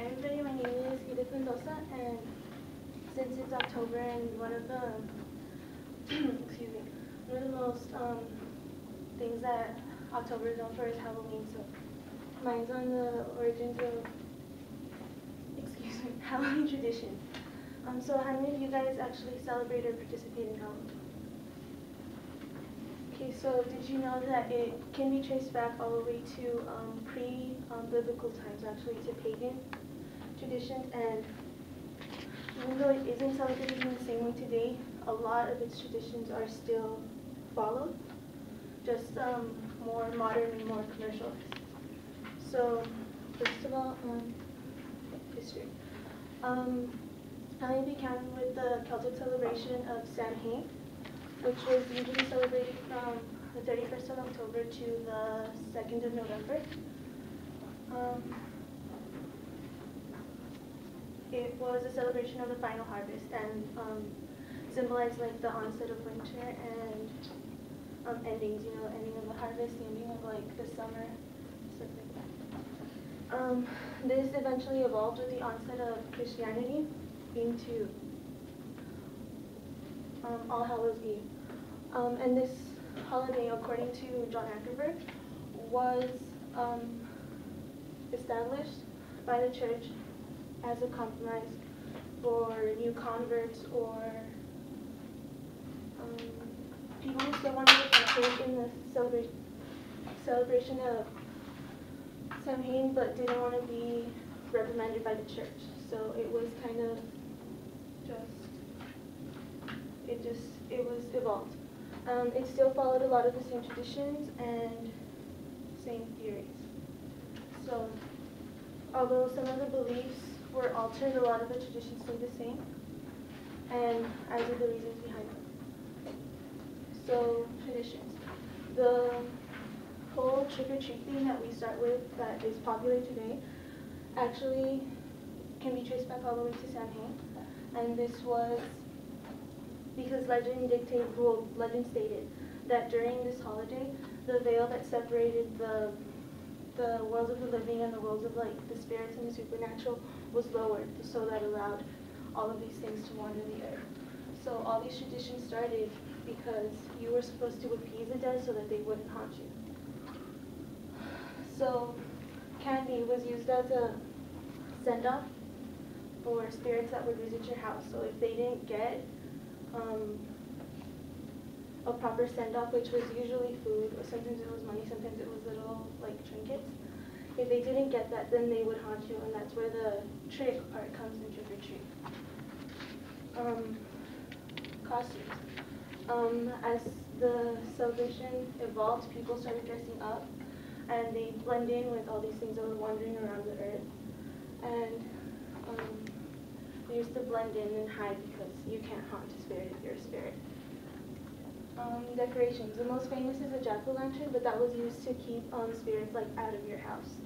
everybody, my name is Edith and and since it's October and one of the excuse me, one of the most things that October is known for is Halloween. So mine's on the origins of Halloween tradition. So how many of you guys actually celebrate or participate in Halloween? Okay, so did you know that it can be traced back all the way to pre-biblical times, actually to pagan traditions, and even though it isn't celebrated in the same way today, a lot of its traditions are still followed, just more modern and more commercialized. So first of all, history. Halloween began with the Celtic celebration of Samhain, which was usually celebrated from the 31st of October to the 2nd of November. It was a celebration of the final harvest and symbolized like the onset of winter and endings, ending of the harvest, the ending of like the summer, stuff like that. This eventually evolved with the onset of Christianity into All Hallows Eve. And this holiday, according to John Ackerberg, was established by the church as a compromise for new converts or people who still wanted to participate in the celebration of Samhain but didn't want to be reprimanded by the church. So it was kind of it was evolved. It still followed a lot of the same traditions and same theories. So although some of the beliefs were altered, a lot of the traditions stayed the same, and as are the reasons behind them. So traditions. The whole trick-or-treat thing that we start with that is popular today actually can be traced back all the way to Samhain, and this was because legend stated that during this holiday, the veil that separated the worlds of the living and the worlds of like the spirits and the supernatural was lowered, so that allowed all of these things to wander the earth. So all these traditions started because you were supposed to appease the dead so that they wouldn't haunt you. So candy was used as a send-off for spirits that would visit your house. So if they didn't get a proper send-off, which was usually food, or sometimes it was money, sometimes it was little like trinkets. If they didn't get that, then they would haunt you, and that's where the trick part comes in trick-or-treat. Costumes. As the celebration evolved, people started dressing up, and they blend in with all these things that were wandering around the earth. And they used to blend in and hide because you can't haunt a spirit if you're a spirit. Decorations. The most famous is a jack-o'-lantern, but that was used to keep spirits like out of your house.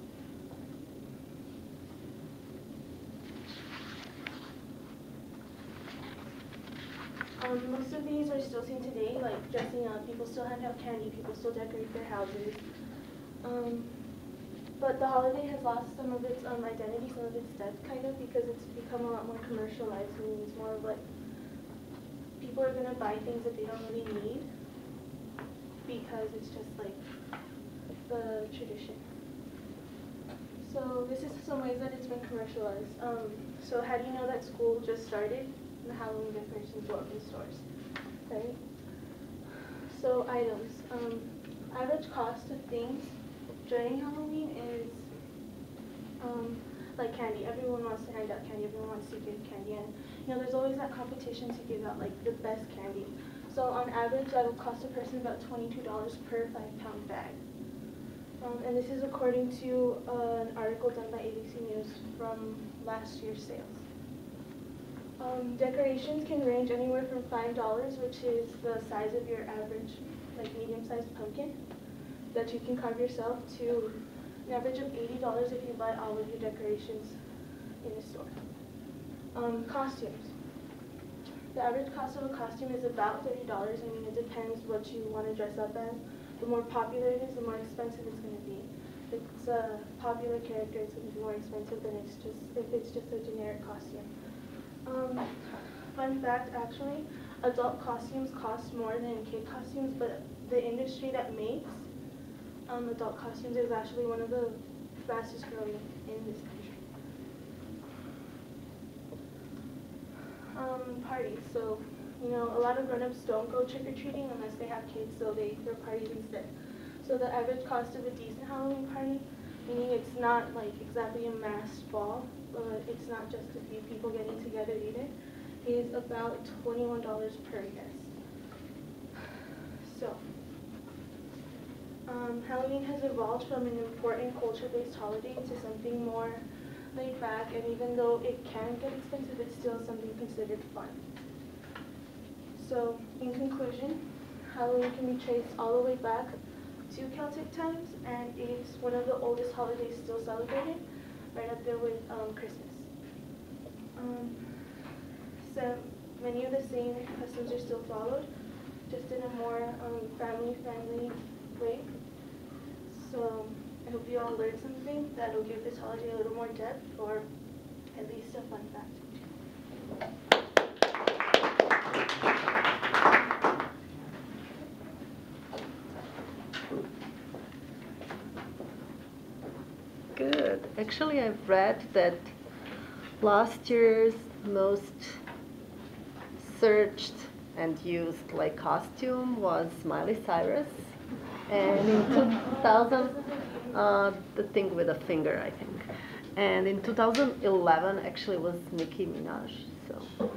Most of these are still seen today, like dressing up. People still hand out candy. People still decorate their houses. But the holiday has lost some of its identity, some of its depth, kind of, because it's become a lot more commercialized. I mean, it's more of like people are going to buy things that they don't really need because it's just like the tradition. So this is some ways that it's been commercialized. So how do you know that school just started? The Halloween decorations go up in stores, right? So items. Average cost of things during Halloween is like candy. Everyone wants to hand out candy. Everyone wants to give candy, and there's always that competition to give out like the best candy. So on average, that will cost a person about $22 per 5-pound bag. And this is according to an article done by ABC News from last year's sales. Decorations can range anywhere from $5, which is the size of your average, like medium-sized pumpkin, that you can carve yourself, to an average of $80 if you buy all of your decorations in the store. Costumes. The average cost of a costume is about $30. I mean, it depends what you want to dress up as. The more popular it is, the more expensive it's going to be. if it's a popular character, it's going to be more expensive than if it's just a generic costume. Fun fact, actually, adult costumes cost more than kid costumes, but the industry that makes adult costumes is actually one of the fastest growing in this country. Parties. So, you know, a lot of grown-ups don't go trick-or-treating unless they have kids, so they throw parties instead. So the average cost of a decent Halloween party, meaning it's not like exactly a mass ball, but it's not just a few people getting together either, is about $21 per guest. So, Halloween has evolved from an important culture-based holiday to something more laid back, and even though it can get expensive, it's still something considered fun. So, in conclusion, Halloween can be traced all the way back to Celtic times, and it's one of the oldest holidays still celebrated, right up there with Christmas. So many of the same customs are still followed, just in a more family-friendly way. So I hope you all learned something that will give this holiday a little more depth, or at least a fun fact. Good. Actually, I've read that last year's most searched and used like costume was Miley Cyrus, and in 2000, the thing with a finger, I think, and in 2011 actually was Nicki Minaj. So.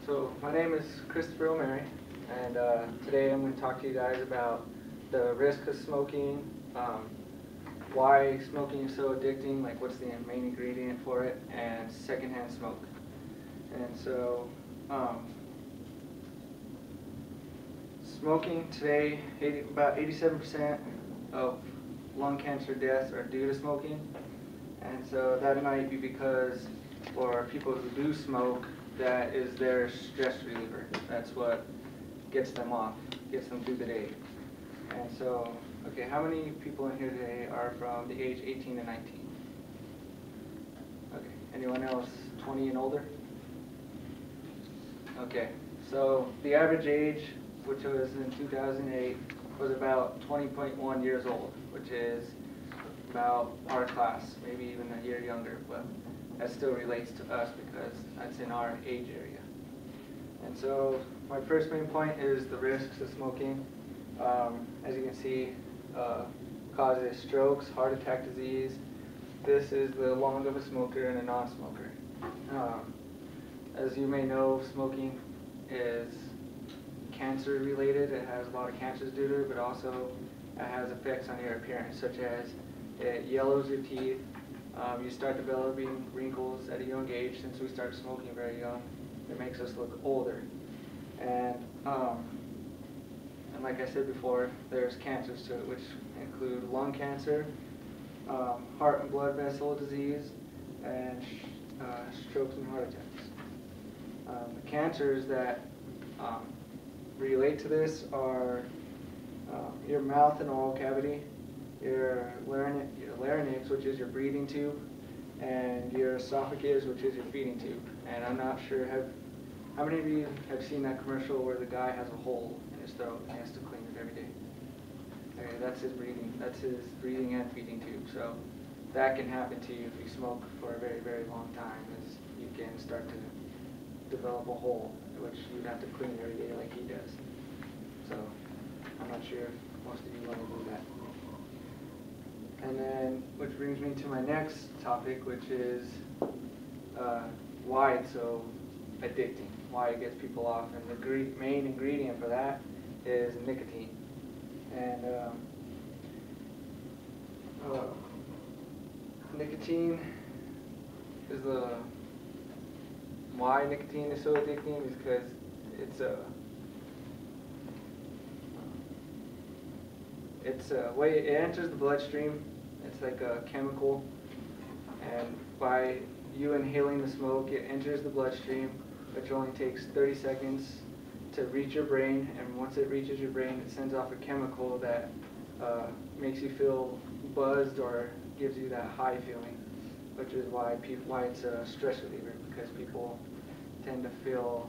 So my name is Christopher O'Mary, and today I'm going to talk to you guys about the risk of smoking, why smoking is so addicting, like what's the main ingredient for it, and secondhand smoke. And so smoking today, about 87% of lung cancer deaths are due to smoking, and so that might be because for people who do smoke, that is their stress reliever. That's what gets them off, gets them through the day. And so, okay, how many people in here today are from the age 18 to 19? Okay, anyone else 20 and older? Okay, so the average age, which was in 2008, was about 20.1 years old, which is about our class, maybe even a year younger, but that still relates to us because that's in our age area. And so my first main point is the risks of smoking. As you can see, causes strokes, heart attack disease. This is the lung of a smoker and a non-smoker. As you may know, smoking is cancer related. It has a lot of cancers due to it, but also it has effects on your appearance, such as it yellows your teeth. You start developing wrinkles at a young age. Since we start smoking very young, it makes us look older. And like I said before, there's cancers to it, which include lung cancer, heart and blood vessel disease, and strokes and heart attacks. The cancers that relate to this are your mouth and oral cavity, your larynx, which is your breathing tube, and your esophagus, which is your feeding tube. And I'm not sure, how many of you have seen that commercial where the guy has a hole in his throat and he has to clean it every day? Okay, that's his breathing and feeding tube. So that can happen to you if you smoke for a very, very long time, is you can start to develop a hole, which you'd have to clean every day like he does. So I'm not sure if most of you want to do that. And then, which brings me to my next topic, which is why it's so addicting, why it gets people off. And the main ingredient for that is nicotine. And nicotine is why nicotine is so addicting is because It's a way it enters the bloodstream. It's like a chemical, and by you inhaling the smoke, it enters the bloodstream, which only takes 30 seconds to reach your brain. And once it reaches your brain, it sends off a chemical that makes you feel buzzed or gives you that high feeling, which is why it's a stress reliever, because people tend to feel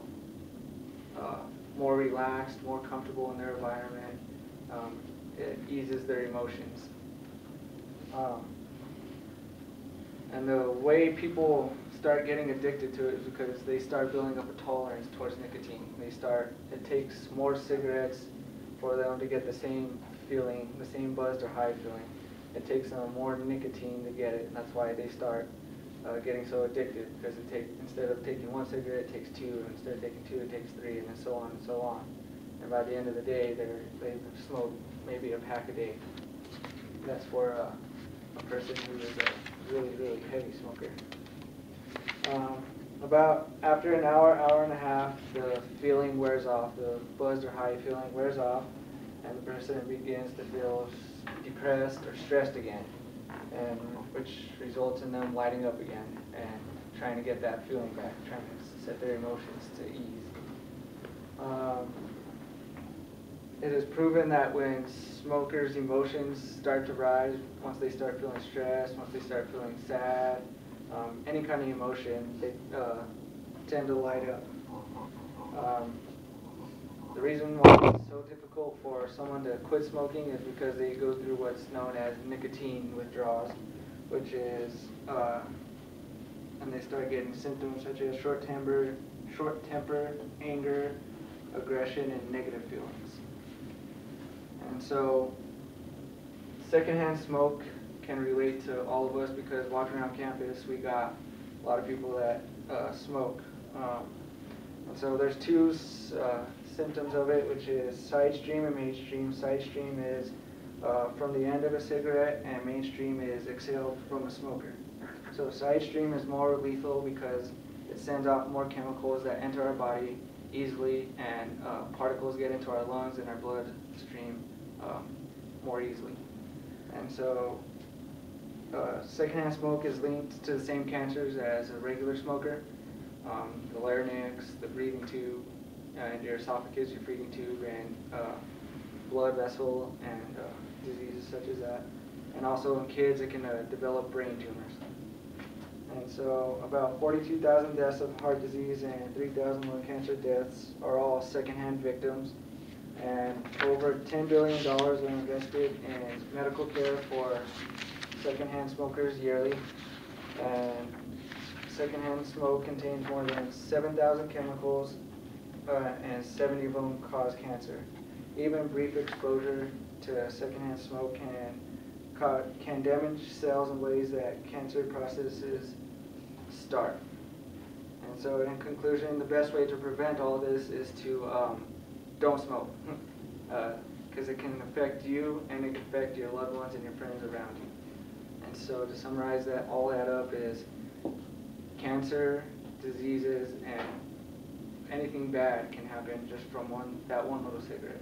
more relaxed, more comfortable in their environment. It eases their emotions. And the way people start getting addicted to it is because they start building up a tolerance towards nicotine. It takes more cigarettes for them to get the same feeling, the same buzzed or high feeling. It takes them more nicotine to get it, and that's why they start getting so addicted, because instead of taking one cigarette, it takes two, and instead of taking two, it takes three, and then so on and so on. And by the end of the day, they've smoked maybe a pack a day. That's for a person who is a really, really heavy smoker. About after an hour, hour and a half, the feeling wears off, the buzzed or high feeling wears off, and the person begins to feel depressed or stressed again, and which results in them lighting up again and trying to get that feeling back, trying to set their emotions to ease. It is proven that when smokers' emotions start to rise, once they start feeling stressed, once they start feeling sad, any kind of emotion, they tend to light up. The reason why it's so difficult for someone to quit smoking is because they go through what's known as nicotine withdrawals, which is, and they start getting symptoms such as short temper, anger, aggression, and negative feelings. And so, secondhand smoke can relate to all of us, because walking around campus, we got a lot of people that smoke. And so there's two symptoms of it, which is side stream and mainstream. Side stream is from the end of a cigarette, and mainstream is exhaled from a smoker. So side stream is more lethal because it sends off more chemicals that enter our body easily, and particles get into our lungs and our bloodstream more easily. And so secondhand smoke is linked to the same cancers as a regular smoker. The larynx, the breathing tube, and your esophagus, your feeding tube, and blood vessel, and diseases such as that. And also in kids, it can develop brain tumors. And so about 42,000 deaths of heart disease and 3,000 lung cancer deaths are all secondhand victims. And over $10 billion are invested in medical care for secondhand smokers yearly. And secondhand smoke contains more than 7,000 chemicals, and 70 of them cause cancer. Even brief exposure to secondhand smoke can damage cells in ways that cancer processes start. And so in conclusion, the best way to prevent all this is to don't smoke, because it can affect you, and it can affect your loved ones and your friends around you. And so to summarize that, all that up is cancer, diseases, and anything bad can happen just from that one little cigarette.